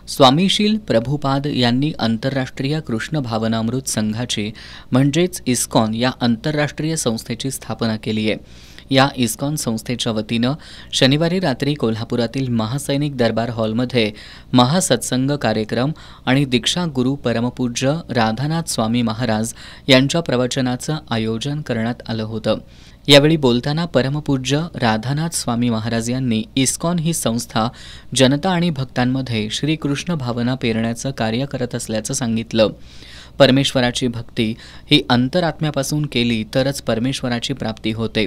स्वामीशील प्रभुपाद यांनी आंतरराष्ट्रीय कृष्ण भावनामृत संघाची म्हणजेच इस्कॉन या आंतरराष्ट्रीय संस्थेची स्थापना केली आहे। या इस्कॉन संस्थेच्या वतीनं शनिवारी रात्री कोल्हापुरातील महासैनिक दरबार हॉलमध्ये महासत्संग कार्यक्रम आणि दीक्षा गुरु परमपूज्य राधानाथ स्वामी महाराज यांच्या प्रवचनाचं आयोजन करण्यात आलं होतं। यावेळी बोलताना परमपूज्य राधानाथ स्वामी महाराज यांनी इस्कॉन ही संस्था जनता आणि भक्तांमध्ये श्रीकृष्ण भावना पेरण्याचं कार्य करत असल्याचं सांगितलं। परमेश्वराची भक्ती ही अंतरात्म्यापासून केली तरच परमेश्वराची प्राप्ती होते।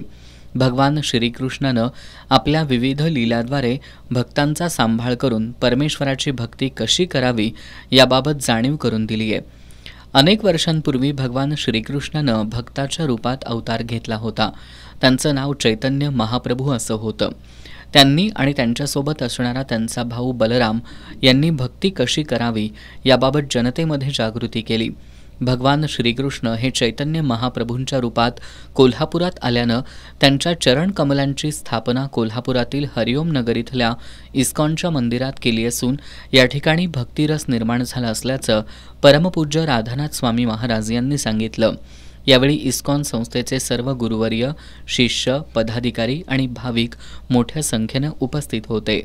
भगवान श्रीकृष्णानं आपल्या विविध लीलाद्वारे भक्तांचा सांभाळ करून परमेश्वराची भक्ती कशी करावी याबाबत जाणीव करून दिली आहे। अनेक वर्षांपूर्वी भगवान श्रीकृष्णानं भक्ताच्या रूपात अवतार घेतला होता। त्यांचं नाव चैतन्य महाप्रभू असं होतं। त्यांनी आणि त्यांच्यासोबत असणारा त्यांचा भाऊ बलराम यांनी भक्ती कशी करावी याबाबत जनतेमध्ये जागृती केली। भगवान श्रीकृष्ण हे चैतन्य महाप्रभूंच्या रूपात कोल्हापुरात आल्यानं त्यांच्या चरण कमलांची स्थापना कोल्हापुरातील हरिओम नगर इथल्या इस्कॉनच्या मंदिरात केली असून या ठिकाणी भक्तिरस निर्माण झाला असल्याचं परमपूज्य राधानाथ स्वामी महाराज यांनी सांगितलं। यावेळी इस्कॉन संस्थेचे सर्व गुरुवर्य, शिष्य, पदाधिकारी आणि भाविक मोठ्या संख्येनं उपस्थित होते।